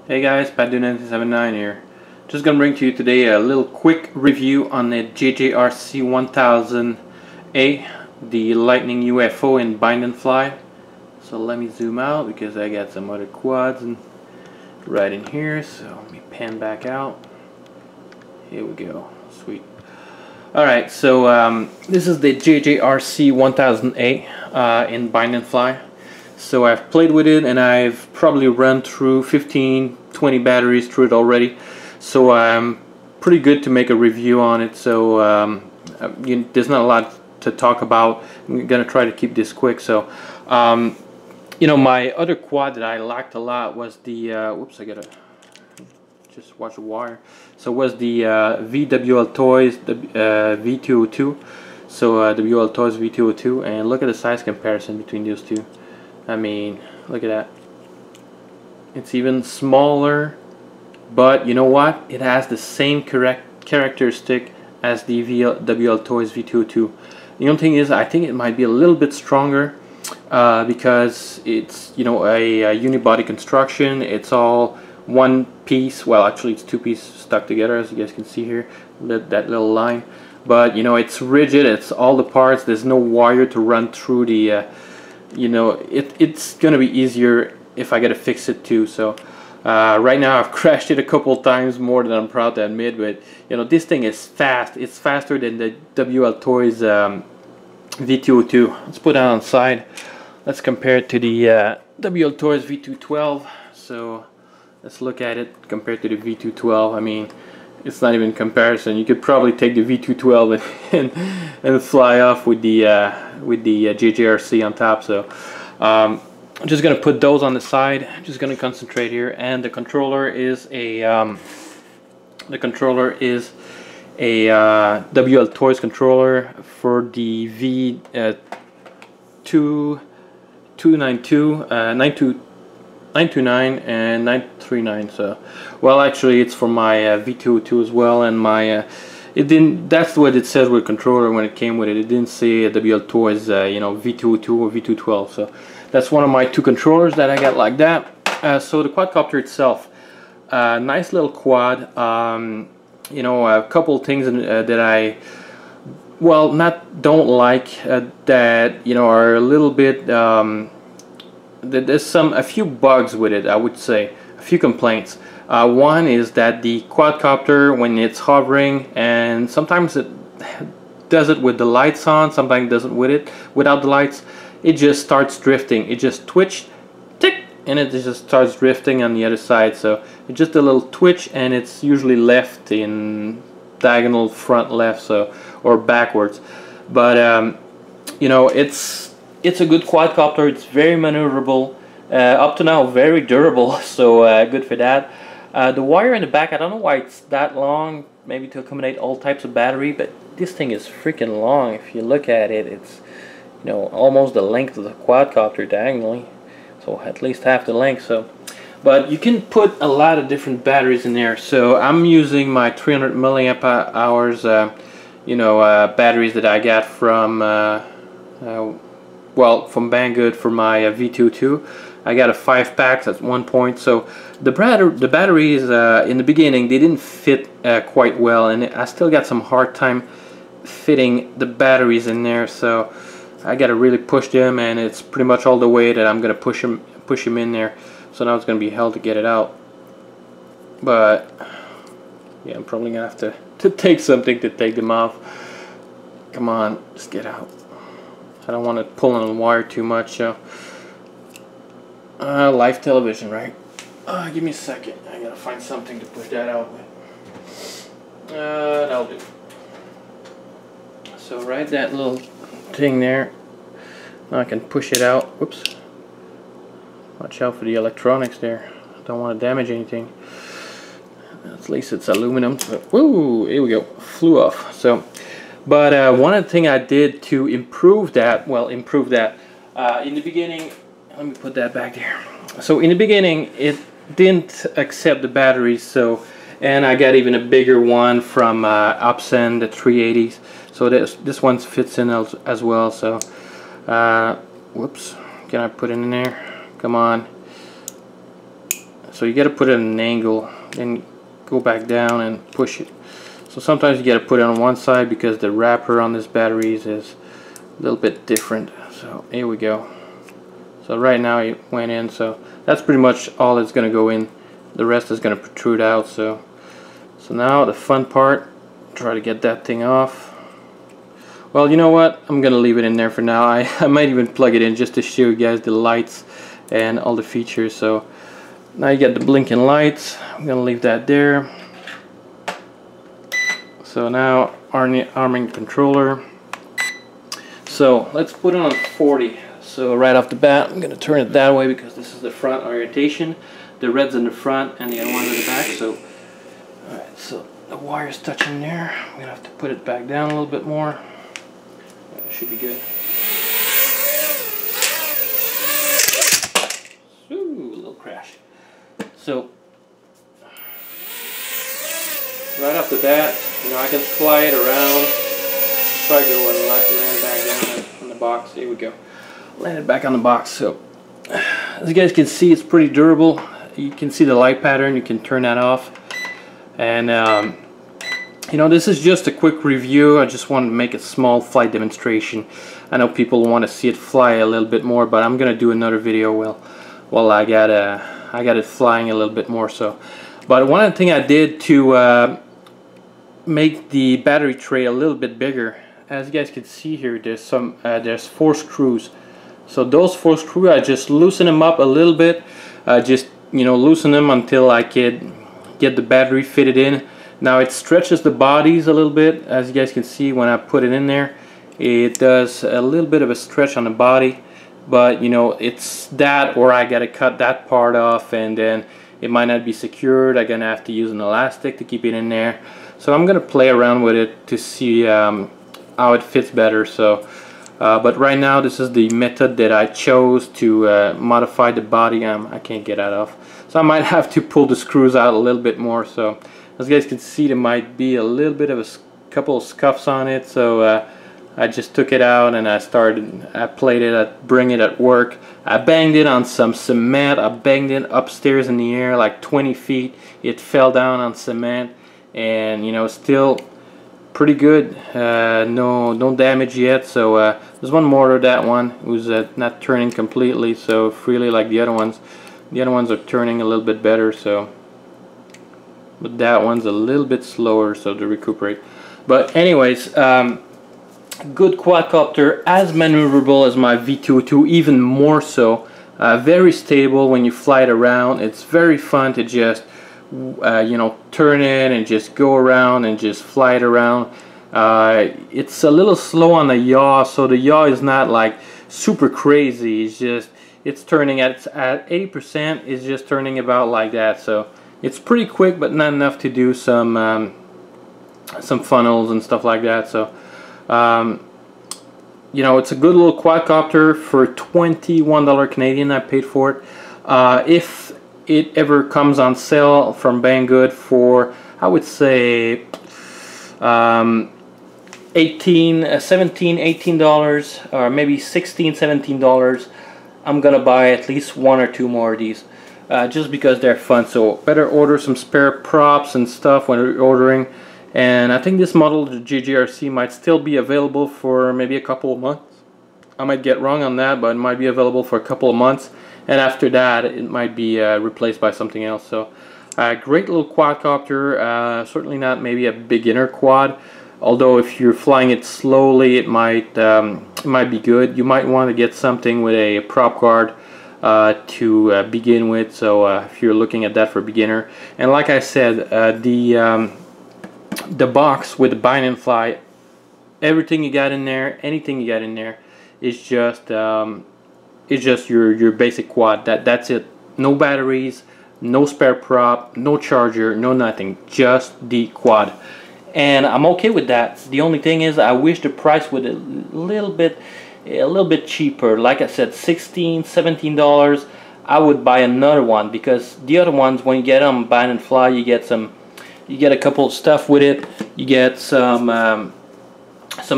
Hey guys, banggood1979 here. Just gonna bring to you today a little quick review on the JJRC 1000A, the Lightning UFO in bind and fly. So let me zoom out because I got some other quads right in here. So let me pan back out. Here we go. Sweet. Alright, so this is the JJRC 1000A in bind and fly. So I've played with it and I've probably run through 15-20 batteries through it already, so I'm pretty good to make a review on it. So there's not a lot to talk about. I'm gonna try to keep this quick. So you know, my other quad that I liked a lot was the whoops, I gotta just watch the wire. So it was the VWL Toys, the V202. So WL Toys V202, and look at the size comparison between those two. I mean, look at that. It's even smaller, but you know what? It has the same characteristic as the WL Toys V202. The only thing is, I think it might be a little bit stronger because it's, you know, a unibody construction. It's all one piece. Well, actually, it's two pieces stuck together, as you guys can see here. That little line. But you know, it's rigid. It's all the parts. There's no wire to run through the. You know, it's gonna be easier if I gotta fix it too. So right now I've crashed it a couple times, more than I'm proud to admit, but you know, this thing is fast. It's faster than the WL Toys V202. Let's put that on the side. Let's compare it to the WL Toys V212. So let's look at it compared to the V212. I mean, it's not even comparison. You could probably take the V212 and fly off with the JJRC on top. So I'm just gonna put those on the side. I'm just gonna concentrate here. And the controller is a WL Toys controller for the V292, 929 and 939. So, well, actually it's for my V202 as well, and my it didn't. That's what it says with controller when it came with it. It didn't say WL Toys, you know, V202 or V212. So that's one of my two controllers that I got like that. So the quadcopter itself, nice little quad. You know, a couple things that I, well, don't like that, you know, are a little bit. There's a few bugs with it, I would say, a few complaints. One is that the quadcopter, when it's hovering, and sometimes it does it with the lights on, sometimes it doesn't with it without the lights, it just starts drifting. It just twitch, tick, and it just starts drifting on the other side. So it's just a little twitch, and it's usually left in diagonal front left, so, or backwards. But you know, it's a good quadcopter. It's very maneuverable, up to now very durable, so good for that. The wire in the back, I don't know why it's that long, maybe to accommodate all types of battery, but this thing is freaking long. If you look at it, it's, you know, almost the length of the quadcopter diagonally, so at least half the length. So, but you can put a lot of different batteries in there. So I'm using my 300 milliamp hours, you know, batteries that I got from well, from Banggood for my V202. I got a 5-pack at one point. So the batteries in the beginning, they didn't fit quite well, and I still got some hard time fitting the batteries in there. So I got to really push them, and it's pretty much all the way that I'm gonna push them in there. So now it's gonna be hell to get it out. But yeah, I'm probably gonna have to take something to take them off. Come on, just get out. I don't want to pull on the wire too much, so live television, right? Give me a second. I gotta find something to push that out with. That'll do. So right, that little thing there. Now I can push it out. Whoops. Watch out for the electronics there. Don't want to damage anything. At least it's aluminum. But, woo! Here we go. Flew off. So. But one of the things I did to improve that, well, in the beginning, let me put that back there. So in the beginning, it didn't accept the batteries, so, and I got even a bigger one from Upsen, the 380s. So this one fits in as well. So, whoops, can I put it in there? Come on. So you got to put it at an angle, then go back down and push it. So sometimes you got to put it on one side because the wrapper on this batteries is a little bit different. So here we go. So right now it went in, so that's pretty much all it's going to go in. The rest is going to protrude out. So now the fun part, try to get that thing off. Well, you know what, I'm going to leave it in there for now. I might even plug it in just to show you guys the lights and all the features. So now you get the blinking lights. I'm going to leave that there. So now arming controller. So let's put it on 40. So right off the bat, I'm going to turn it that way because this is the front orientation. The red's in the front and the other one's in the back. So, alright, so the wire's touching there. I'm going to have to put it back down a little bit more. That should be good. Ooh, a little crash. So, right off the bat, you know, I can fly it around. Try to go and land back down on the box. Here we go. Land it back on the box. So, as you guys can see, it's pretty durable. You can see the light pattern. You can turn that off. And, you know, this is just a quick review. I just wanted to make a small flight demonstration. I know people want to see it fly a little bit more, but I'm going to do another video while I got it flying a little bit more. So, but one thing I did to make the battery tray a little bit bigger, as you guys can see here, there's 4 screws. So those 4 screws, I just loosen them up a little bit. Just, you know, loosen them until I could get the battery fitted in. Now it stretches the bodies a little bit. As you guys can see, when I put it in there, it does a little bit of a stretch on the body. But you know, it's that, or I gotta cut that part off, and then it might not be secured. I'm gonna have to use an elastic to keep it in there. So I'm gonna play around with it to see how it fits better. So but right now this is the method that I chose to modify the body. I can't get that off, so I might have to pull the screws out a little bit more. So as you guys can see, there might be a little bit of a couple of scuffs on it. So I just took it out and I played it, I bring it at work. I banged it on some cement. I banged it upstairs in the air like 20 feet. It fell down on cement, and you know, still pretty good. No damage yet. So there's one motor, that one was not turning completely so freely like the other ones. The other ones are turning a little bit better. So, but that one's a little bit slower, so to recuperate. But anyways, good quadcopter, as maneuverable as my V22, even more so. Very stable when you fly it around. It's very fun to just you know, turn it and just go around and just fly it around. It's a little slow on the yaw, so the yaw is not like super crazy. It's just, it's turning at 80%. It's just turning about like that. So it's pretty quick, but not enough to do some funnels and stuff like that. So you know, it's a good little quadcopter for $21 Canadian. I paid for it. If it ever comes on sale from Banggood for, I would say $17, $18, or maybe $16, $17, I'm gonna buy at least 1 or 2 more of these, just because they're fun. So better order some spare props and stuff when you're ordering. And I think this model, the JJRC, might still be available for maybe a couple of months. I might get wrong on that, but it might be available for a couple of months. And after that, it might be replaced by something else. So, great little quadcopter. Certainly not maybe a beginner quad. Although if you're flying it slowly, it might be good. You might want to get something with a prop guard to begin with. So if you're looking at that for beginner. And like I said, the box with the bind and fly, everything you got in there, anything you got in there, is just your basic quad. That's it. No batteries, no spare prop, no charger, no nothing. Just the quad, and I'm okay with that. The only thing is, I wish the price would a little bit cheaper. Like I said, $16, $17. I would buy another one, because the other ones, when you get them bind and fly, you get a couple of stuff with it. You get some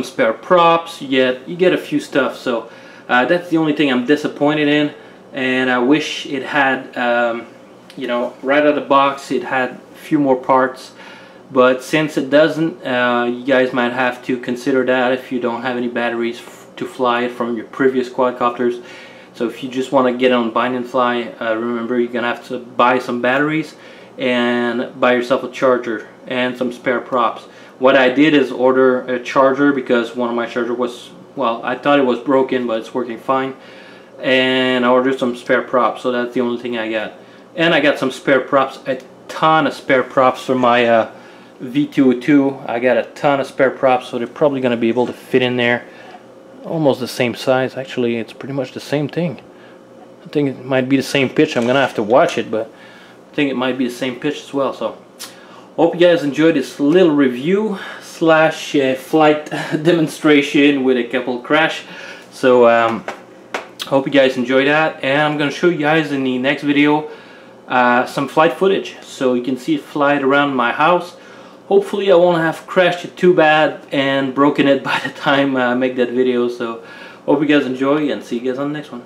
spare props. You get a few stuff. So that's the only thing I'm disappointed in, and I wish it had you know, right out of the box it had a few more parts, but since it doesn't, you guys might have to consider that if you don't have any batteries to fly it from your previous quadcopters. So if you just want to get on bind and fly, remember you're gonna have to buy some batteries and buy yourself a charger and some spare props. What I did is order a charger because one of my chargers was, well, I thought it was broken, but it's working fine. And I ordered some spare props, so that's the only thing I got. And I got some spare props, a ton of spare props for my V202. I got a ton of spare props, so they're probably going to be able to fit in there. Almost the same size. Actually, it's pretty much the same thing. I think it might be the same pitch. I'm going to have to watch it, but I think it might be the same pitch as well. So hope you guys enjoyed this little review slash flight demonstration with a couple crash. So hope you guys enjoy that, and I'm going to show you guys in the next video some flight footage so you can see it fly around my house. Hopefully I won't have crashed it too bad and broken it by the time I make that video. So hope you guys enjoy, and see you guys on the next one.